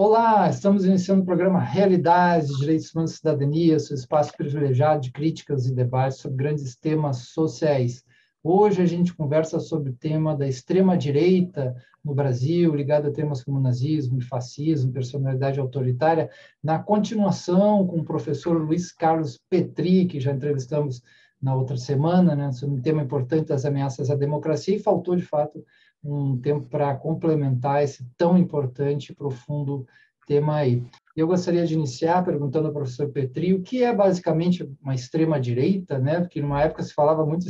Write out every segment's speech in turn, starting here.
Olá, estamos iniciando o programa Realidades, Direitos Humanos e Cidadania, seu espaço privilegiado de críticas e debates sobre grandes temas sociais. Hoje a gente conversa sobre o tema da extrema-direita no Brasil, ligado a temas como nazismo e fascismo, personalidade autoritária, na continuação com o professor Luiz Carlos Petri, que já entrevistamos na outra semana, né, sobre um tema importante das ameaças à democracia, e faltou, de fato, um tempo para complementar esse tão importante e profundo tema aí. Eu gostaria de iniciar perguntando ao professor Petri o que é basicamente uma extrema-direita, né? Porque numa época se falava muito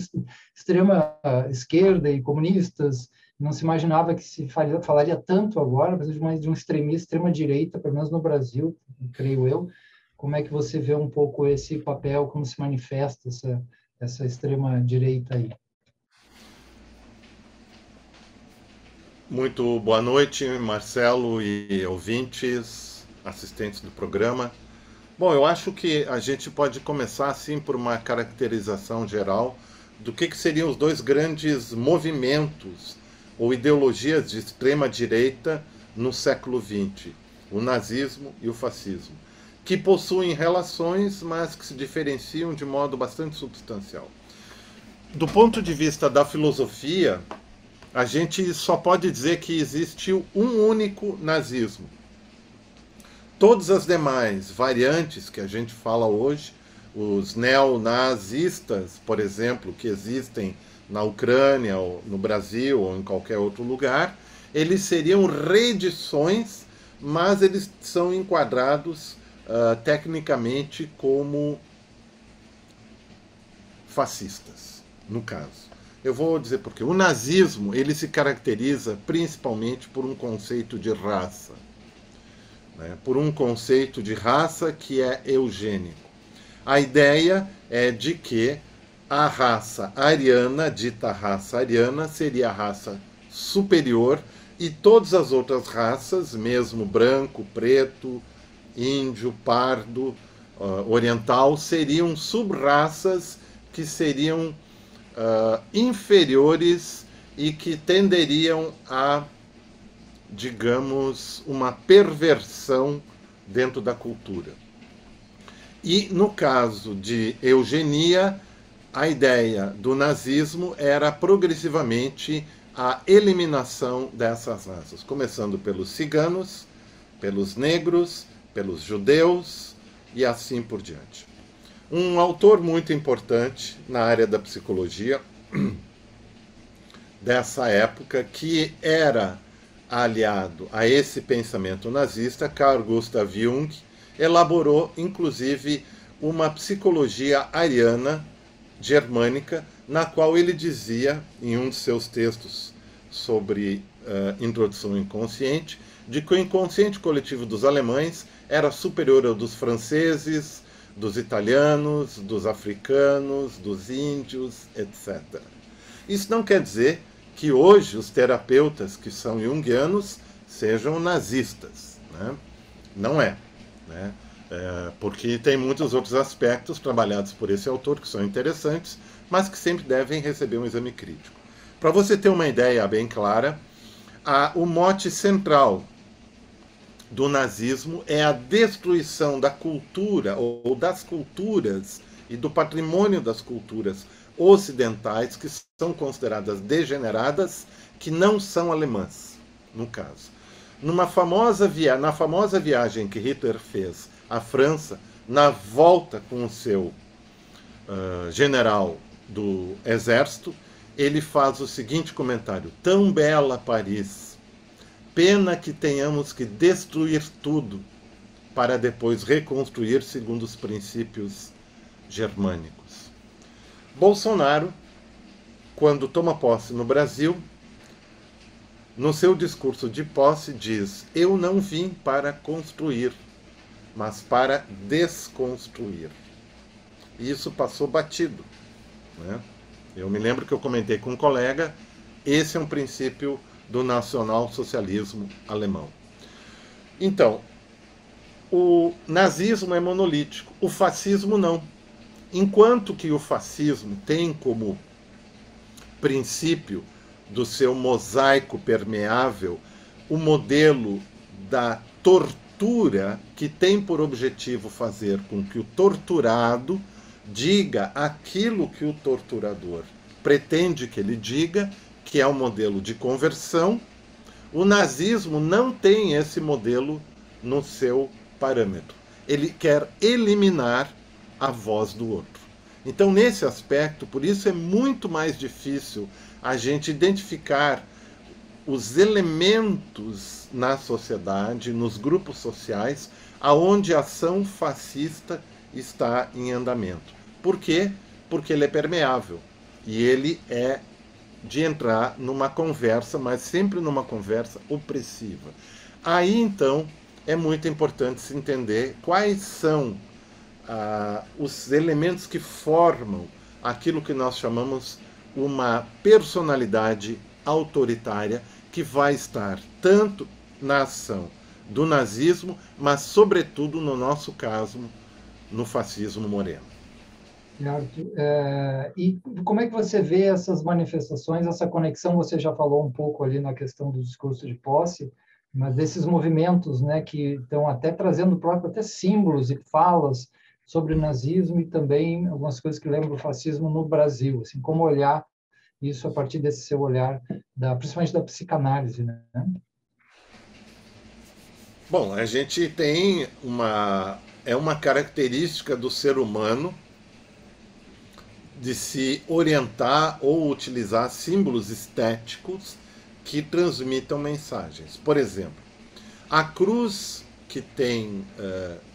extrema-esquerda e comunistas, não se imaginava que se falaria tanto agora, mas de um extremista, extrema-direita, pelo menos no Brasil, creio eu. Como é que você vê um pouco esse papel, como se manifesta essa extrema-direita aí? Muito boa noite, Marcelo e ouvintes, assistentes do programa. Bom, eu acho que a gente pode começar assim por uma caracterização geral do que seriam os dois grandes movimentos ou ideologias de extrema direita no século XX, o nazismo e o fascismo, que possuem relações, mas que se diferenciam de modo bastante substancial. Do ponto de vista da filosofia, a gente só pode dizer que existiu um único nazismo. Todas as demais variantes que a gente fala hoje, os neonazistas, por exemplo, que existem na Ucrânia, ou no Brasil ou em qualquer outro lugar, eles seriam reedições, mas eles são enquadrados tecnicamente como fascistas, no caso. Eu vou dizer por quê. O nazismo ele se caracteriza principalmente por um conceito de raça, né? Por um conceito de raça que é eugênico. A ideia é de que a raça ariana, dita raça ariana, seria a raça superior e todas as outras raças, mesmo branco, preto, índio, pardo, oriental, seriam sub-raças que seriam inferiores e que tenderiam a, digamos, uma perversão dentro da cultura. E no caso de eugenia, a ideia do nazismo era progressivamente a eliminação dessas raças, começando pelos ciganos, pelos negros, pelos judeus e assim por diante. Um autor muito importante na área da psicologia dessa época, que era aliado a esse pensamento nazista, Carl Gustav Jung, elaborou inclusive uma psicologia ariana germânica, na qual ele dizia, em um de seus textos sobre introdução ao inconsciente, de que o inconsciente coletivo dos alemães era superior ao dos franceses, dos italianos, dos africanos, dos índios, etc. Isso não quer dizer que hoje os terapeutas que são junguianos sejam nazistas, né? Não é, né? Porque tem muitos outros aspectos trabalhados por esse autor que são interessantes, mas que sempre devem receber um exame crítico. Para você ter uma ideia bem clara, o mote central do nazismo é a destruição da cultura ou das culturas e do patrimônio das culturas ocidentais que são consideradas degeneradas, que não são alemãs, no caso. Na famosa viagem que Hitler fez à França, na volta com o seu general do exército, ele faz o seguinte comentário: tão bela Paris, pena que tenhamos que destruir tudo para depois reconstruir segundo os princípios germânicos. Bolsonaro, quando toma posse no Brasil, no seu discurso de posse diz: eu não vim para construir, mas para desconstruir. E isso passou batido, né? Eu me lembro que eu comentei com um colega, esse é um princípio do nacional-socialismo alemão. Então, o nazismo é monolítico, o fascismo não. Enquanto que o fascismo tem como princípio do seu mosaico permeável o modelo da tortura tortura que tem por objetivo fazer com que o torturado diga aquilo que o torturador pretende que ele diga, que é o modelo de conversão. O nazismo não tem esse modelo no seu parâmetro. Ele quer eliminar a voz do outro. Então, nesse aspecto, por isso é muito mais difícil a gente identificar os elementos na sociedade, nos grupos sociais, aonde a ação fascista está em andamento. Por quê? Porque ele é permeável. E ele é de entrar numa conversa, mas sempre numa conversa opressiva. Aí, então, é muito importante se entender quais são os elementos que formam aquilo que nós chamamos uma personalidade autoritária, que vai estar tanto na ação do nazismo, mas, sobretudo, no nosso caso, no fascismo moreno. Certo. E como é que você vê essas manifestações, essa conexão? Você já falou um pouco ali na questão do discurso de posse, mas desses movimentos, né, que estão até trazendo próprio até símbolos e falas sobre o nazismo e também algumas coisas que lembram o fascismo no Brasil, assim, como olhar isso a partir desse seu olhar, principalmente da psicanálise, né? Bom, a gente tem uma característica do ser humano de se orientar ou utilizar símbolos estéticos que transmitam mensagens. Por exemplo, a cruz que tem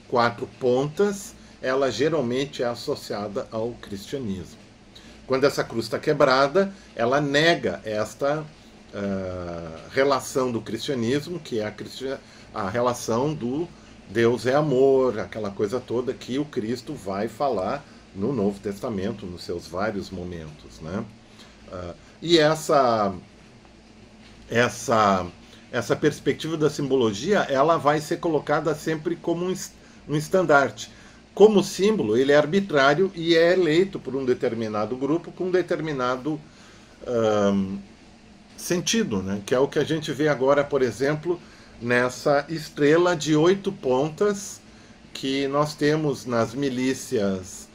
4 pontas, ela geralmente é associada ao cristianismo. Quando essa cruz está quebrada, ela nega esta relação do cristianismo, que é a relação do Deus é amor, aquela coisa toda que o Cristo vai falar no Novo Testamento, nos seus vários momentos, né? E essa perspectiva da simbologia, ela vai ser colocada sempre como um estandarte. Como símbolo, ele é arbitrário e é eleito por um determinado grupo com um determinado sentido, né? Que é o que a gente vê agora, por exemplo, nessa estrela de 8 pontas que nós temos nas milícias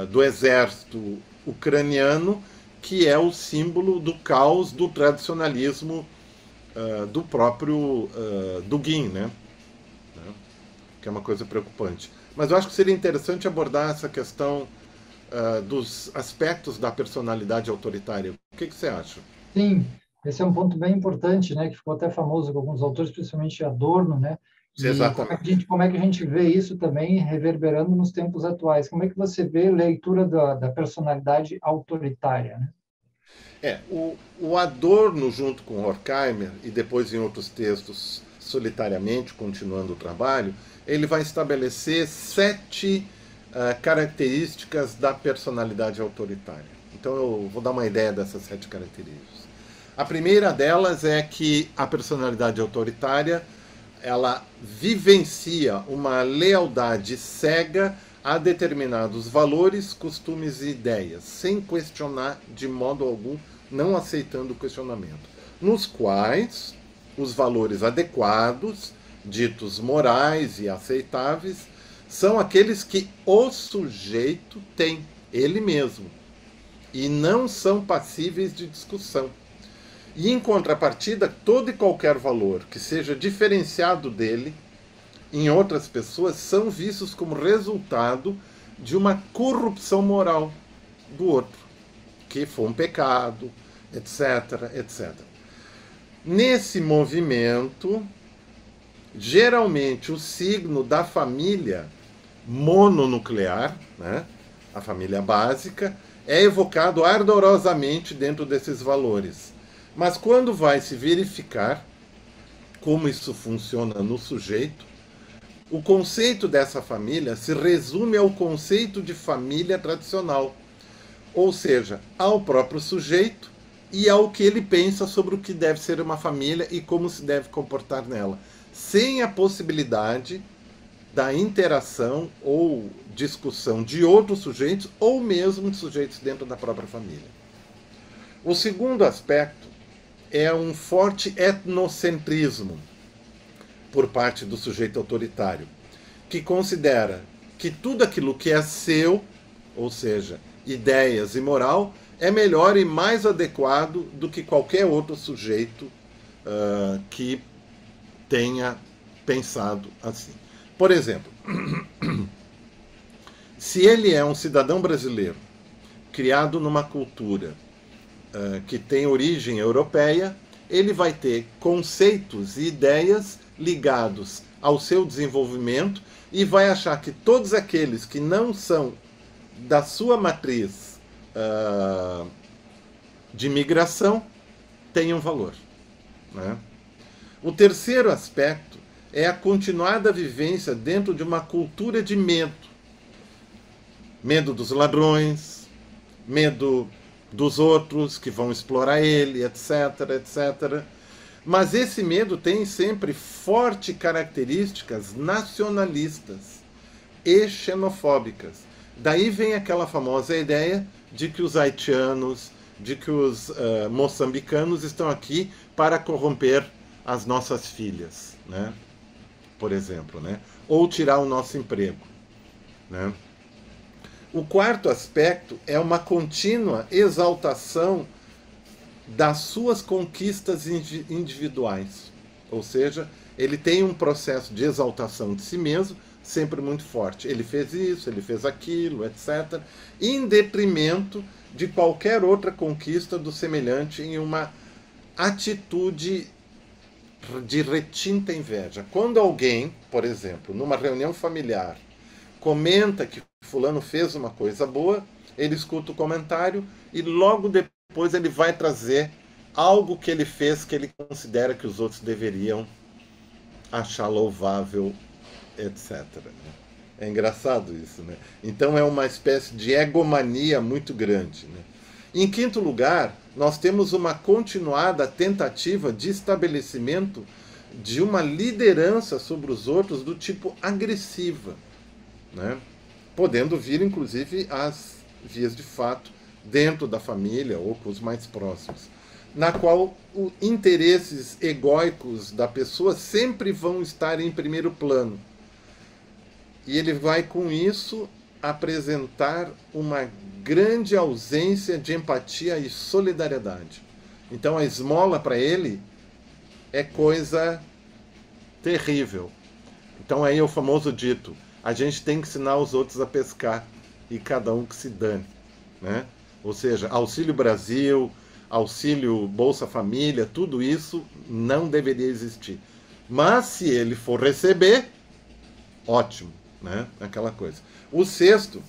do exército ucraniano, que é o símbolo do caos do tradicionalismo do próprio Dugin, né? Que é uma coisa preocupante. Mas eu acho que seria interessante abordar essa questão dos aspectos da personalidade autoritária. O que você acha? Sim, esse é um ponto bem importante, né, que ficou até famoso com alguns autores, principalmente Adorno, né? E exatamente. como é que a gente vê isso também reverberando nos tempos atuais? Como é que você vê a leitura da personalidade autoritária, né? O Adorno, junto com Horkheimer, e depois em outros textos, solitariamente, continuando o trabalho, ele vai estabelecer 7 características da personalidade autoritária. Então eu vou dar uma ideia dessas 7 características. A primeira delas é que a personalidade autoritária, ela vivencia uma lealdade cega a determinados valores, costumes e ideias, sem questionar de modo algum, não aceitando o questionamento, nos quais os valores adequados, ditos morais e aceitáveis, são aqueles que o sujeito tem, ele mesmo, e não são passíveis de discussão. E, em contrapartida, todo e qualquer valor que seja diferenciado dele em outras pessoas são vistos como resultado de uma corrupção moral do outro, que foi um pecado, etc, etc. Nesse movimento, geralmente o signo da família mononuclear, né, a família básica, é evocado ardorosamente dentro desses valores. Mas quando vai se verificar como isso funciona no sujeito, o conceito dessa família se resume ao conceito de família tradicional, ou seja, ao próprio sujeito e ao que ele pensa sobre o que deve ser uma família e como se deve comportar nela, sem a possibilidade da interação ou discussão de outros sujeitos ou mesmo de sujeitos dentro da própria família. O segundo aspecto é um forte etnocentrismo. por parte do sujeito autoritário, que considera que tudo aquilo que é seu, ou seja, ideias e moral, é melhor e mais adequado do que qualquer outro sujeito que tenha pensado assim. Por exemplo, se ele é um cidadão brasileiro, criado numa cultura que tem origem europeia, ele vai ter conceitos e ideias ligados ao seu desenvolvimento e vai achar que todos aqueles que não são da sua matriz de migração têm um valor, né? O terceiro aspecto é a continuada vivência dentro de uma cultura de medo. Medo dos ladrões, medo dos outros que vão explorar ele, etc, etc. Mas esse medo tem sempre fortes características nacionalistas e xenofóbicas. Daí vem aquela famosa ideia de que os haitianos, de que os moçambicanos estão aqui para corromper as nossas filhas, né? Por exemplo, né? Ou tirar o nosso emprego, né? O quarto aspecto é uma contínua exaltação das suas conquistas individuais. Ou seja, ele tem um processo de exaltação de si mesmo sempre muito forte. Ele fez isso, ele fez aquilo, etc. Em detrimento de qualquer outra conquista do semelhante, em uma atitude de retinta inveja. Quando alguém, por exemplo, numa reunião familiar, comenta que fulano fez uma coisa boa, ele escuta o comentário e logo depois ele vai trazer algo que ele fez que ele considera que os outros deveriam achar louvável, etc. É engraçado isso, né? Então é uma espécie de egomania muito grande, né? Em quinto lugar, nós temos uma continuada tentativa de estabelecimento de uma liderança sobre os outros do tipo agressiva, né? Podendo vir, inclusive, às vias de fato dentro da família ou com os mais próximos, na qual os interesses egóicos da pessoa sempre vão estar em primeiro plano. E ele vai, com isso, apresentar uma grande ausência de empatia e solidariedade. Então, a esmola, para ele, é coisa terrível. Então, aí é o famoso dito: a gente tem que ensinar os outros a pescar e cada um que se dane, né? Ou seja, Auxílio Brasil, Auxílio Bolsa Família, tudo isso não deveria existir. Mas se ele for receber, ótimo, né? Aquela coisa. O sexto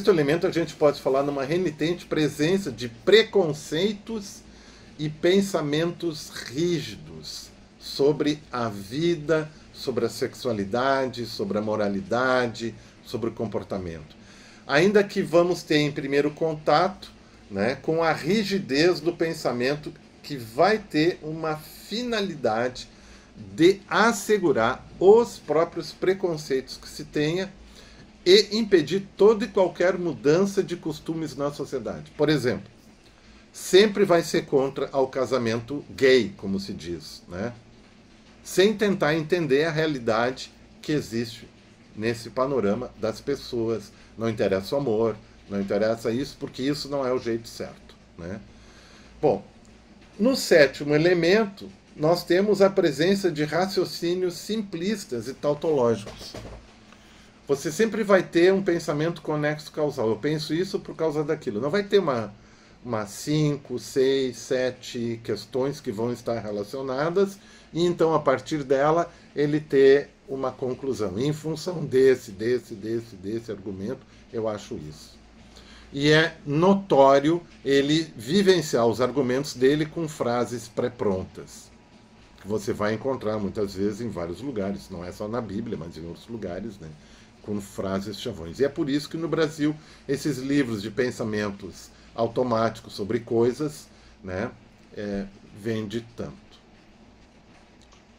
elemento, a gente pode falar numa renitente presença de preconceitos e pensamentos rígidos sobre a vida, sobre a sexualidade, sobre a moralidade, sobre o comportamento. Ainda que vamos ter em primeiro contato, né, com a rigidez do pensamento que vai ter uma finalidade de assegurar os próprios preconceitos que se tenha e impedir toda e qualquer mudança de costumes na sociedade. Por exemplo, sempre vai ser contra ao casamento gay, como se diz, né? Sem tentar entender a realidade que existe nesse panorama das pessoas. Não interessa o amor, não interessa isso, porque isso não é o jeito certo, né? Bom, no sétimo elemento, nós temos a presença de raciocínios simplistas e tautológicos. Você sempre vai ter um pensamento conexo causal. Eu penso isso por causa daquilo. Não vai ter uma 5, 6, 7 questões que vão estar relacionadas e então, a partir dela, ele ter uma conclusão. Em função desse argumento, eu acho isso. E é notório ele vivenciar os argumentos dele com frases pré-prontas, que você vai encontrar muitas vezes em vários lugares, não é só na Bíblia, mas em outros lugares, né, com frases chavões. E é por isso que no Brasil esses livros de pensamentos automáticos sobre coisas, né, vende tanto.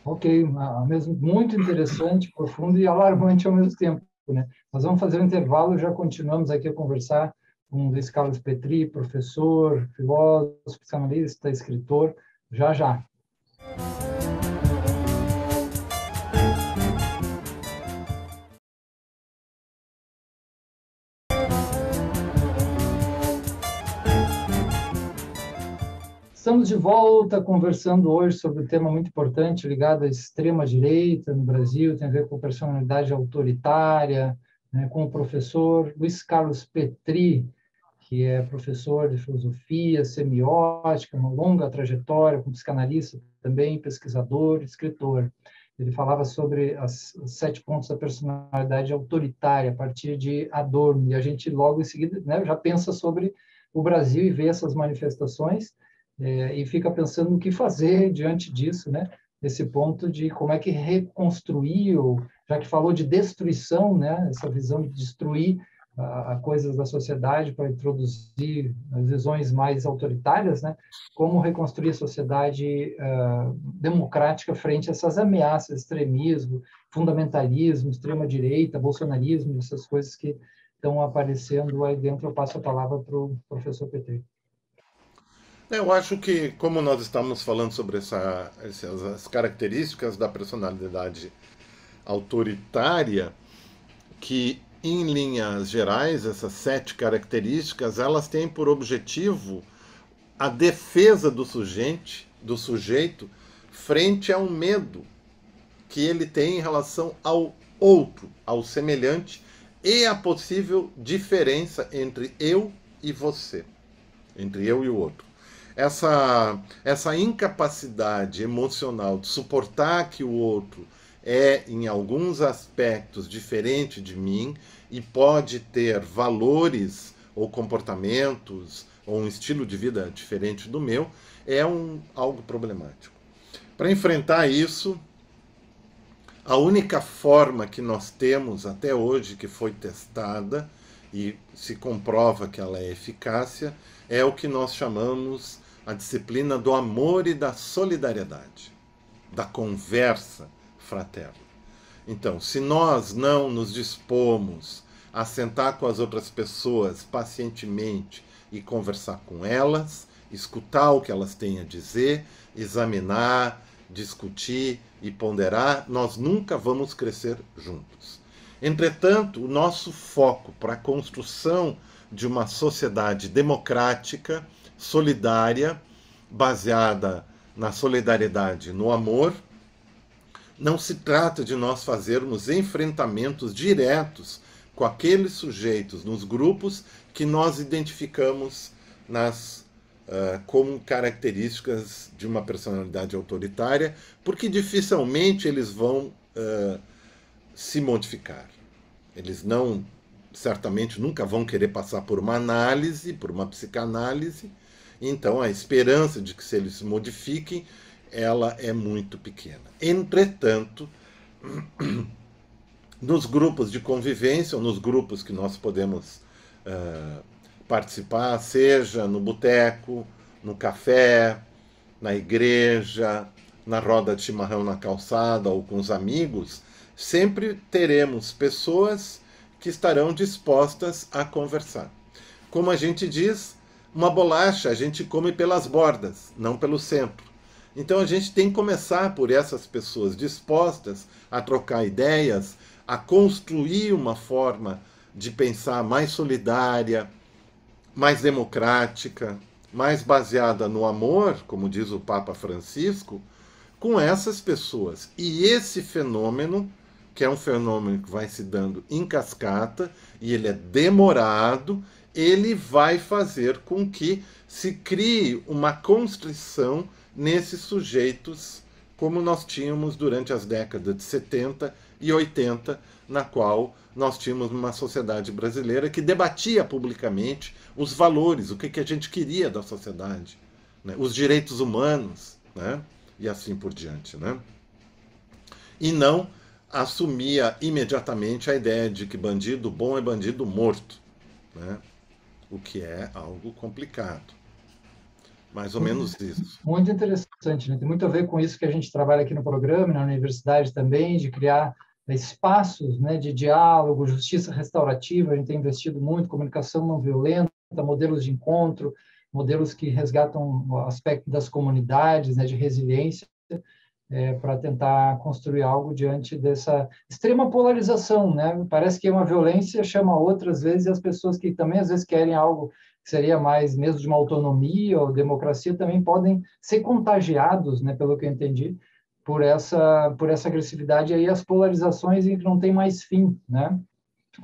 Ok, mesmo muito interessante, profundo e alarmante ao mesmo tempo, né? Nós vamos fazer um intervalo, já continuamos aqui a conversar com Luiz Carlos Petri, professor, filósofo, psicanalista, escritor, já já. estamos de volta conversando hoje sobre um tema muito importante ligado à extrema-direita no Brasil, tem a ver com personalidade autoritária, né, com o professor Luiz Carlos Petri, que é professor de filosofia, semiótica, uma longa trajetória como psicanalista também, pesquisador, escritor. Ele falava sobre os 7 pontos da personalidade autoritária a partir de Adorno, e a gente logo em seguida, né, já pensa sobre o Brasil e vê essas manifestações e fica pensando no que fazer diante disso, né? Esse ponto de como é que reconstruir, já que falou de destruição, né? Essa visão de destruir a coisas da sociedade para introduzir as visões mais autoritárias, né? Como reconstruir a sociedade democrática frente a essas ameaças, extremismo, fundamentalismo, extrema-direita, bolsonarismo, essas coisas que estão aparecendo aí dentro. Eu passo a palavra para o professor Petri. Eu acho que, como nós estamos falando sobre essas características da personalidade autoritária, que, em linhas gerais, essas 7 características, elas têm por objetivo a defesa do sujeito frente a um medo que ele tem em relação ao outro, ao semelhante, e a possível diferença entre eu e você, entre eu e o outro. Essa incapacidade emocional de suportar que o outro é, em alguns aspectos, diferente de mim e pode ter valores ou comportamentos ou um estilo de vida diferente do meu, é algo problemático. Para enfrentar isso, a única forma que nós temos até hoje, que foi testada e se comprova que ela é eficácia, é o que nós chamamos a disciplina do amor e da solidariedade, da conversa fraterna. Então, se nós não nos dispomos a sentar com as outras pessoas pacientemente e conversar com elas, escutar o que elas têm a dizer, examinar, discutir e ponderar, nós nunca vamos crescer juntos. Entretanto, o nosso foco para a construção de uma sociedade democrática, solidária, baseada na solidariedade, no amor, não se trata de nós fazermos enfrentamentos diretos com aqueles sujeitos nos grupos que nós identificamos como características de uma personalidade autoritária, porque dificilmente eles vão se modificar. Eles certamente nunca vão querer passar por uma análise, por uma psicanálise. Então a esperança de que se eles se modifiquem, ela é muito pequena. Entretanto, nos grupos de convivência, ou nos grupos que nós podemos participar, seja no boteco, no café, na igreja, na roda de chimarrão na calçada ou com os amigos, sempre teremos pessoas que estarão dispostas a conversar. Como a gente diz, uma bolacha a gente come pelas bordas, não pelo centro. Então a gente tem que começar por essas pessoas dispostas a trocar ideias, a construir uma forma de pensar mais solidária, mais democrática, mais baseada no amor, como diz o Papa Francisco, com essas pessoas. E esse fenômeno, que é um fenômeno que vai se dando em cascata, e ele é demorado, ele vai fazer com que se crie uma constrição nesses sujeitos, como nós tínhamos durante as décadas de 70 e 80, na qual nós tínhamos uma sociedade brasileira que debatia publicamente os valores, o que a gente queria da sociedade, né? Os direitos humanos, né? E assim por diante, né? E não assumia imediatamente a ideia de que bandido bom é bandido morto, né? O que é algo complicado. Mais ou menos isso. Muito interessante, né? Tem muito a ver com isso que a gente trabalha aqui no programa, na universidade também, de criar espaços, né, de diálogo, justiça restaurativa. A gente tem investido muito, comunicação não violenta, modelos de encontro, modelos que resgatam o aspecto das comunidades, né, de resiliência. para tentar construir algo diante dessa extrema polarização, né? Parece que uma violência chama outras vezes, e as pessoas que também às vezes querem algo que seria mais mesmo de uma autonomia ou democracia também podem ser contagiados, né, pelo que eu entendi, por essa agressividade aí, as polarizações em que não tem mais fim, né?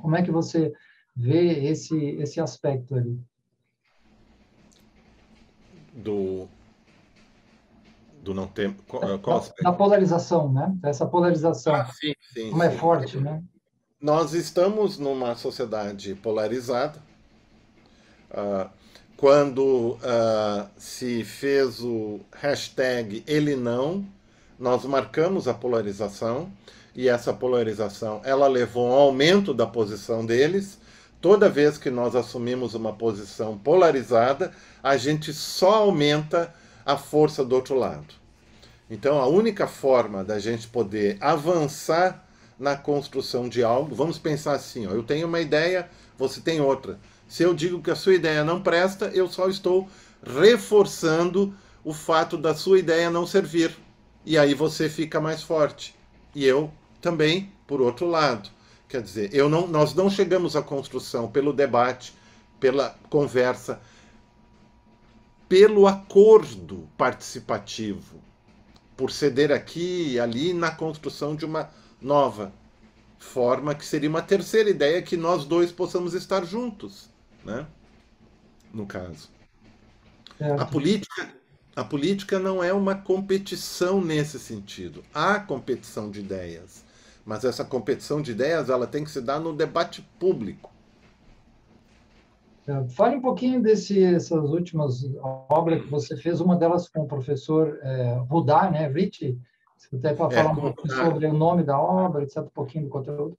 Como é que você vê esse aspecto ali? Do não ter. Qual Da aspecto? polarização, né? Essa polarização, Sim, sim, como é sim. forte, né? Nós estamos numa sociedade polarizada. Quando se fez o hashtag ele não, nós marcamos a polarização, e essa polarização ela levou ao aumento da posição deles. Toda vez que nós assumimos uma posição polarizada, a gente só aumenta a força do outro lado. Então, a única forma da gente poder avançar na construção de algo, vamos pensar assim, ó, eu tenho uma ideia, você tem outra. Se eu digo que a sua ideia não presta, eu só estou reforçando o fato da sua ideia não servir. E aí você fica mais forte. E eu também, por outro lado. Quer dizer, nós não chegamos à construção pelo debate, pela conversa, pelo acordo participativo, por ceder aqui e ali na construção de uma nova forma, que seria uma terceira ideia, que nós dois possamos estar juntos, né? No caso. A Certo. política, a política não é uma competição nesse sentido. Há competição de ideias, mas essa competição de ideias ela tem que se dar no debate público. Fale um pouquinho dessas últimas obras que você fez, uma delas com o professor Rudá, né, Ricci. Se você pode falar um Com, pouquinho sobre o nome da obra, etc., um pouquinho do conteúdo.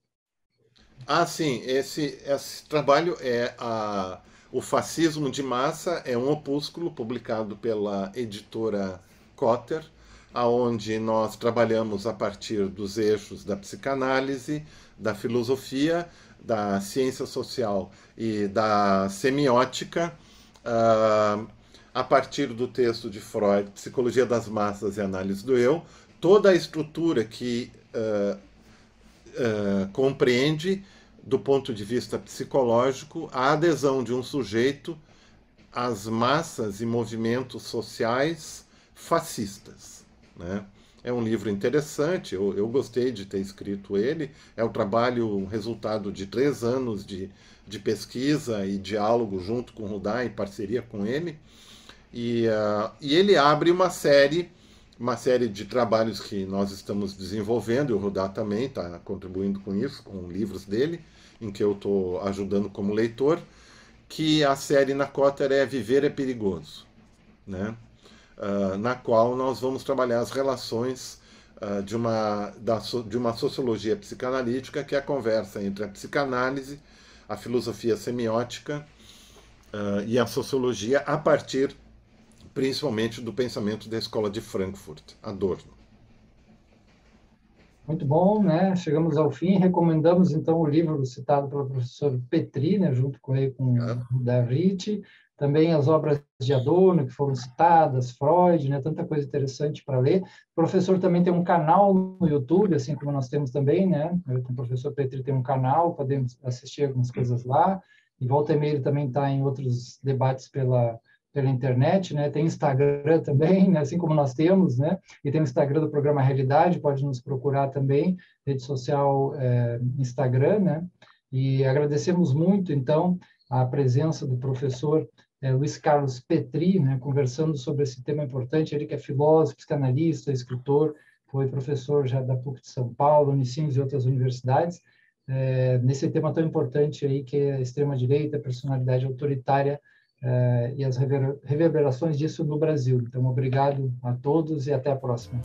sim, esse trabalho é O Fascismo de Massa, é um opúsculo publicado pela editora Cotter, aonde nós trabalhamos a partir dos eixos da psicanálise, da filosofia, da ciência social e da semiótica, a partir do texto de Freud, Psicologia das Massas e Análise do Eu, toda a estrutura que compreende, do ponto de vista psicológico, a adesão de um sujeito às massas e movimentos sociais fascistas, né? É um livro interessante, eu gostei de ter escrito ele. É um trabalho, um resultado de 3 anos de pesquisa e diálogo junto com o Rudá, em parceria com ele. E ele abre uma série de trabalhos que nós estamos desenvolvendo, e o Rudá também está contribuindo com isso, com livros dele, em que eu estou ajudando como leitor, que a série na Cotter é Viver é Perigoso, né? Na qual nós vamos trabalhar as relações de uma sociologia psicanalítica, que é a conversa entre a psicanálise, a filosofia semiótica e a sociologia, a partir principalmente do pensamento da escola de Frankfurt, Adorno. Muito bom, né? Chegamos ao fim. Recomendamos, então, o livro citado pelo professor Petri, né? Junto com ele, com o da Ricci. Também as obras de Adorno, que foram citadas, Freud, né? Tanta coisa interessante para ler. O professor também tem um canal no YouTube, assim como nós temos também, né? O professor Petri tem um canal, podemos assistir algumas coisas lá. E volta e meia ele também está em outros debates pela internet, né? Tem Instagram também, né? Assim como nós temos, né? E tem o Instagram do programa Realidade, pode nos procurar também, rede social Instagram, né? E agradecemos muito, então, a presença do professor Luiz Carlos Petri, né? Conversando sobre esse tema importante. Ele que é filósofo, psicanalista, escritor, foi professor já da PUC de São Paulo, Unicinos e outras universidades, nesse tema tão importante aí que é a extrema-direita, a personalidade autoritária, e as reverberações disso no Brasil. Então, obrigado a todos e até a próxima.